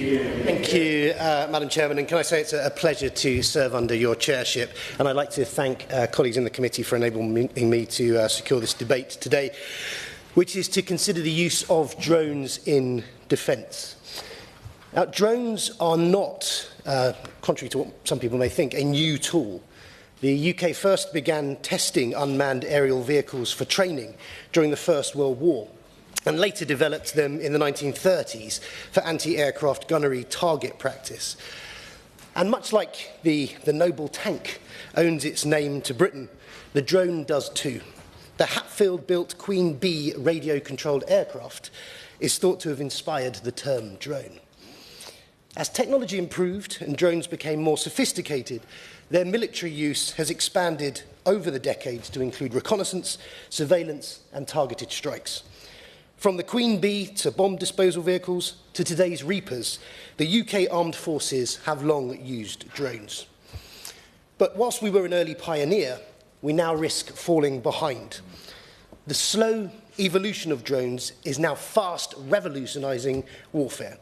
Thank you, Madam Chairman, and can I say it's a pleasure to serve under your chairship, and I'd like to thank colleagues in the committee for enabling me to secure this debate today, which is to consider the use of drones in defence. Now, drones are not, contrary to what some people may think, a new tool. The UK first began testing unmanned aerial vehicles for training during the First World War, and later developed them in the 1930s for anti-aircraft gunnery target practice. And much like the noble tank owns its name to Britain, the drone does too. The Hatfield-built Queen Bee radio-controlled aircraft is thought to have inspired the term drone. As technology improved and drones became more sophisticated, their military use has expanded over the decades to include reconnaissance, surveillance, and targeted strikes. From the Queen Bee to bomb disposal vehicles to today's Reapers, the UK armed forces have long used drones. But whilst we were an early pioneer, we now risk falling behind. The slow evolution of drones is now fast revolutionising warfare.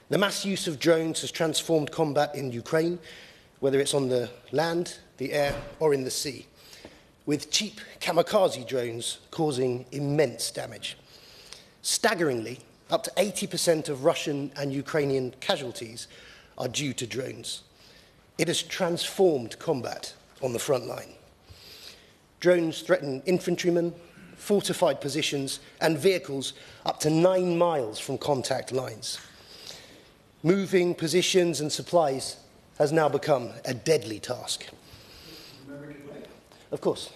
The mass use of drones has transformed combat in Ukraine, whether it's on the land, the air, or in the sea, with cheap kamikaze drones causing immense damage. Staggeringly, up to 80% of Russian and Ukrainian casualties are due to drones. It has transformed combat on the front line. Drones threaten infantrymen, fortified positions, and vehicles up to 9 miles from contact lines. Moving positions and supplies has now become a deadly task. Of course.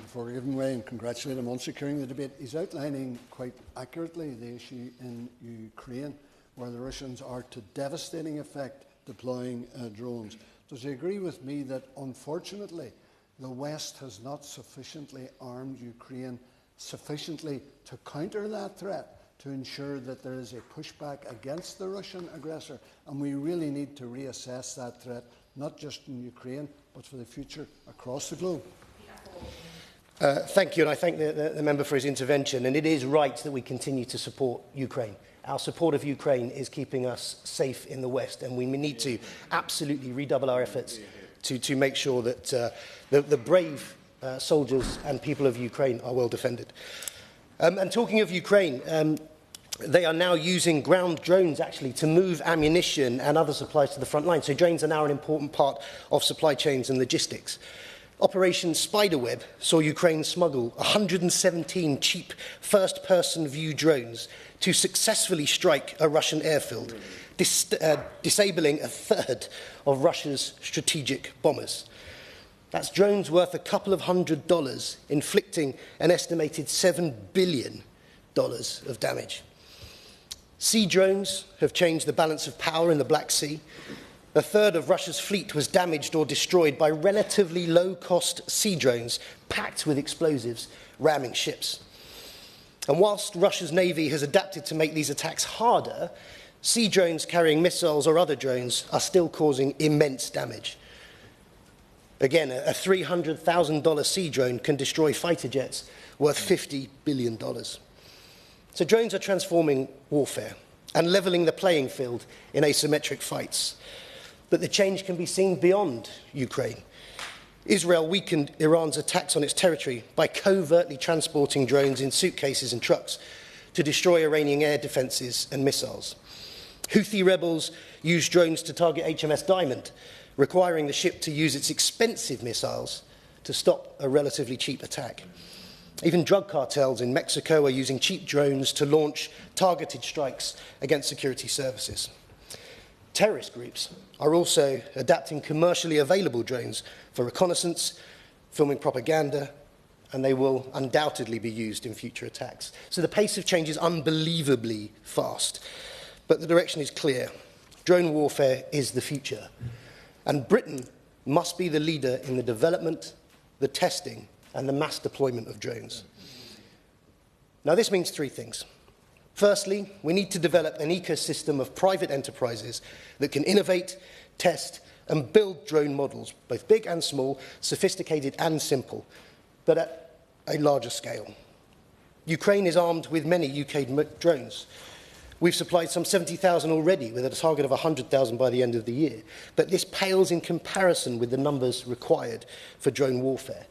For giving way and congratulate him on securing the debate. He's outlining quite accurately the issue in Ukraine, where the Russians are to devastating effect deploying drones. Does he agree with me that unfortunately the West has not sufficiently armed Ukraine sufficiently to counter that threat, to ensure that there is a pushback against the Russian aggressor, and we really need to reassess that threat, not just in Ukraine, but for the future across the globe? Thank you, and I thank the member for his intervention. And it is right that we continue to support Ukraine. Our support of Ukraine is keeping us safe in the West, and we need to absolutely redouble our efforts to make sure that the brave soldiers and people of Ukraine are well defended. And talking of Ukraine, they are now using ground drones, actually, to move ammunition and other supplies to the front line. So drones are now an important part of supply chains and logistics. Operation Spiderweb saw Ukraine smuggle 117 cheap first-person view drones to successfully strike a Russian airfield, disabling a third of Russia's strategic bombers. That's drones worth a couple of $100, inflicting an estimated $7 billion of damage. Sea drones have changed the balance of power in the Black Sea. A third of Russia's fleet was damaged or destroyed by relatively low-cost sea drones packed with explosives ramming ships. And whilst Russia's navy has adapted to make these attacks harder, sea drones carrying missiles or other drones are still causing immense damage. Again, a $300,000 sea drone can destroy fighter jets worth $50 billion. So drones are transforming warfare and levelling the playing field in asymmetric fights. But the change can be seen beyond Ukraine. Israel weakened Iran's attacks on its territory by covertly transporting drones in suitcases and trucks to destroy Iranian air defences and missiles. Houthi rebels used drones to target HMS Diamond, requiring the ship to use its expensive missiles to stop a relatively cheap attack. Even drug cartels in Mexico are using cheap drones to launch targeted strikes against security services. Terrorist groups are also adapting commercially available drones for reconnaissance, filming propaganda, and they will undoubtedly be used in future attacks. So the pace of change is unbelievably fast, but the direction is clear. Drone warfare is the future, and Britain must be the leader in the development, the testing, and the mass deployment of drones. Now, this means three things. Firstly, we need to develop an ecosystem of private enterprises that can innovate, test, and build drone models, both big and small, sophisticated and simple, but at a larger scale. Ukraine is armed with many UK drones. We've supplied some 70,000 already, with a target of 100,000 by the end of the year. But this pales in comparison with the numbers required for drone warfare.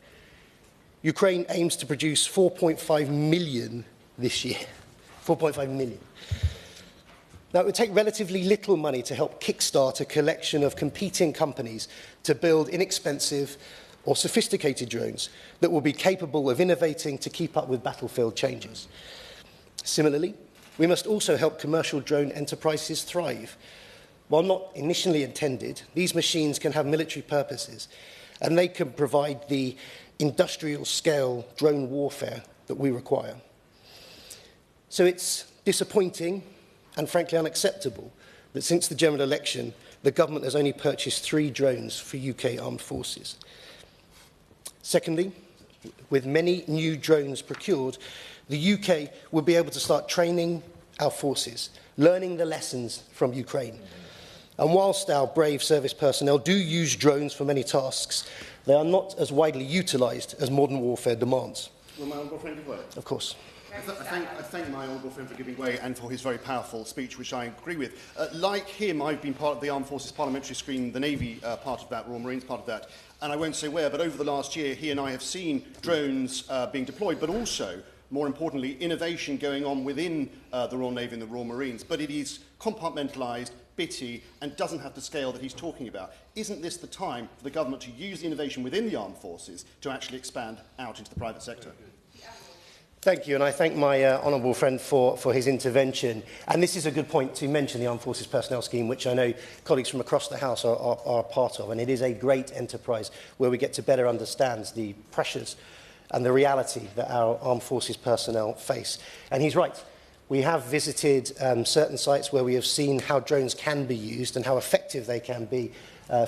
Ukraine aims to produce 4.5 million this year. 4.5 million. Now, it would take relatively little money to help kickstart a collection of competing companies to build inexpensive or sophisticated drones that will be capable of innovating to keep up with battlefield changes. Similarly, we must also help commercial drone enterprises thrive. While not initially intended, these machines can have military purposes, and they can provide the industrial-scale drone warfare that we require. So it's disappointing and frankly unacceptable that since the general election, the government has only purchased 3 drones for UK armed forces. Secondly, with many new drones procured, the UK will be able to start training our forces, learning the lessons from Ukraine. And whilst our brave service personnel do use drones for many tasks, they are not as widely utilised as modern warfare demands. Will my honourable friend give way? Of course. I thank my honourable friend for giving way and for his very powerful speech, which I agree with. Like him, I've been part of the Armed Forces Parliamentary Screen, the Navy part of that, Royal Marines part of that, and I won't say where, but over the last year, he and I have seen drones being deployed, but also, more importantly, innovation going on within the Royal Navy and the Royal Marines, but it is compartmentalised, bitty, and doesn't have the scale that he's talking about. Isn't this the time for the government to use the innovation within the armed forces to actually expand out into the private sector? Thank you, and I thank my honourable friend for his intervention. And this is a good point to mention the Armed Forces Personnel Scheme, which I know colleagues from across the House are part of. And it is a great enterprise where we get to better understand the pressures and the reality that our armed forces personnel face. And he's right. We have visited certain sites where we have seen how drones can be used and how effective they can be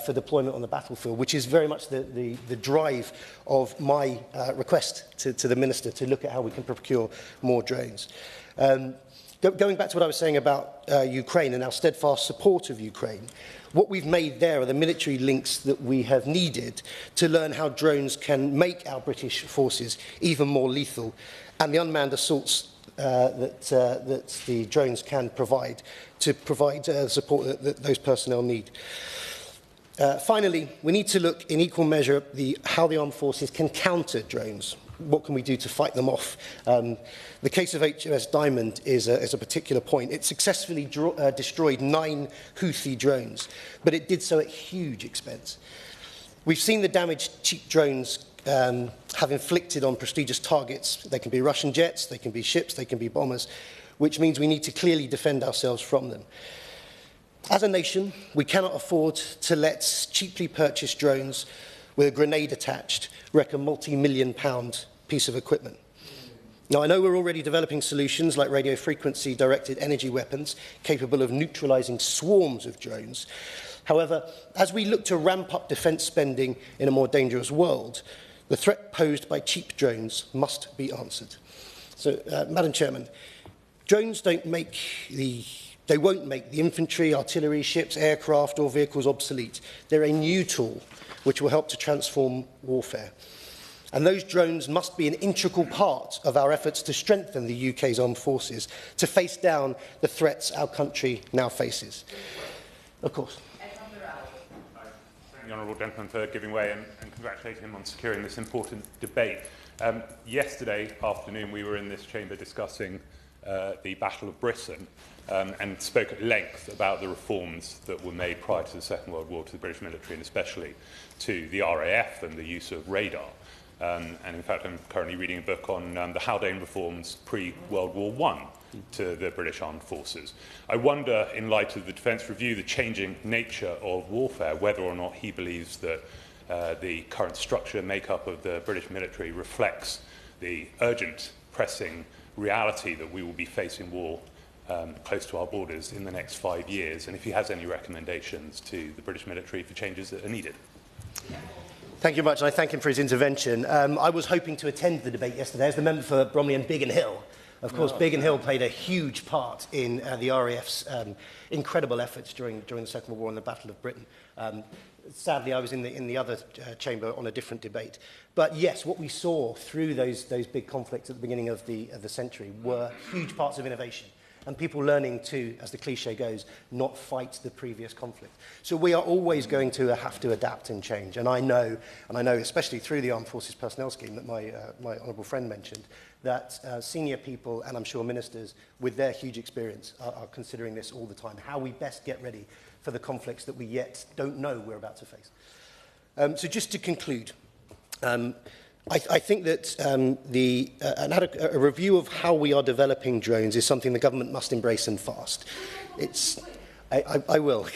for deployment on the battlefield, which is very much the drive of my request to the Minister to look at how we can procure more drones. Going back to what I was saying about Ukraine and our steadfast support of Ukraine, what we've made there are the military links that we have needed to learn how drones can make our British forces even more lethal, and the unmanned assaults that the drones can provide to provide support that those personnel need. Finally, we need to look in equal measure at how the armed forces can counter drones. What can we do to fight them off? The case of HMS Diamond is a particular point. It successfully destroyed 9 Houthi drones, but it did so at huge expense. We've seen the damage cheap drones have inflicted on prestigious targets. They can be Russian jets, they can be ships, they can be bombers, which means we need to clearly defend ourselves from them. As a nation, we cannot afford to let cheaply purchased drones with a grenade attached wreck a multi-million-pound piece of equipment. Now, I know we're already developing solutions like radio frequency directed energy weapons capable of neutralising swarms of drones. However, as we look to ramp up defence spending in a more dangerous world, the threat posed by cheap drones must be answered. So, Madam Chairman, drones won't make the infantry, artillery, ships, aircraft or vehicles obsolete. They're a new tool which will help to transform warfare. And those drones must be an integral part of our efforts to strengthen the UK's armed forces to face down the threats our country now faces. Of course. Thank the honourable gentleman for giving way and congratulate him on securing this important debate. Yesterday afternoon we were in this chamber discussing the Battle of Britain and spoke at length about the reforms that were made prior to the Second World War to the British military and especially to the RAF and the use of radar. And in fact, I'm currently reading a book on the Haldane reforms pre-World War I to the British Armed Forces. I wonder, in light of the Defence Review, the changing nature of warfare, whether or not he believes that the current structure and makeup of the British military reflects the urgent, pressing reality that we will be facing war close to our borders in the next 5 years, and if he has any recommendations to the British military for changes that are needed. Thank you much, and I thank him for his intervention. I was hoping to attend the debate yesterday as the member for Bromley and Biggin Hill. Of course, Biggin Hill played a huge part in the RAF's incredible efforts during the Second World War and the Battle of Britain. Sadly, I was in the other chamber on a different debate. But yes, what we saw through those big conflicts at the beginning of the century were huge parts of innovation. and people learning to, as the cliche goes, not fight the previous conflict. So we are always going to have to adapt and change. And I know especially through the Armed Forces Personnel Scheme that my honourable friend mentioned, that senior people, and I'm sure ministers, with their huge experience, are considering this all the time, how we best get ready for the conflicts that we yet don't know we're about to face. So just to conclude, I think that a review of how we are developing drones is something the government must embrace and fast. I will.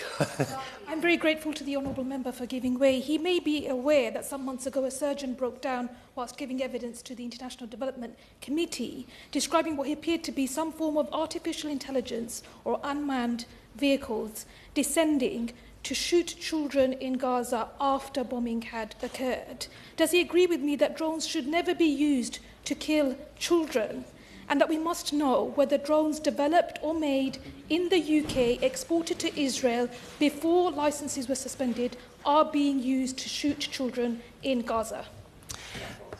I'm very grateful to the Honourable Member for giving way. He may be aware that some months ago a surgeon broke down whilst giving evidence to the International Development Committee, describing what appeared to be some form of artificial intelligence or unmanned vehicles descending to shoot children in Gaza after bombing had occurred. Does he agree with me that drones should never be used to kill children, and that we must know whether drones developed or made in the UK, exported to Israel before licences were suspended, are being used to shoot children in Gaza?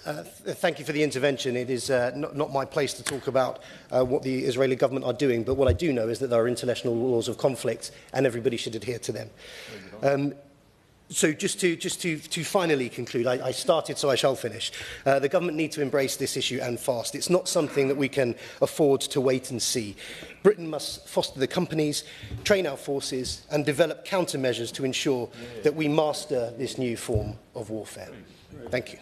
Thank you for the intervention. It is not my place to talk about what the Israeli government are doing, but what I do know is that there are international laws of conflict and everybody should adhere to them. So just to finally conclude, I started, so I shall finish. The government need to embrace this issue and fast. It's not something that we can afford to wait and see. Britain must foster the companies, train our forces, and develop countermeasures to ensure that we master this new form of warfare. Thank you.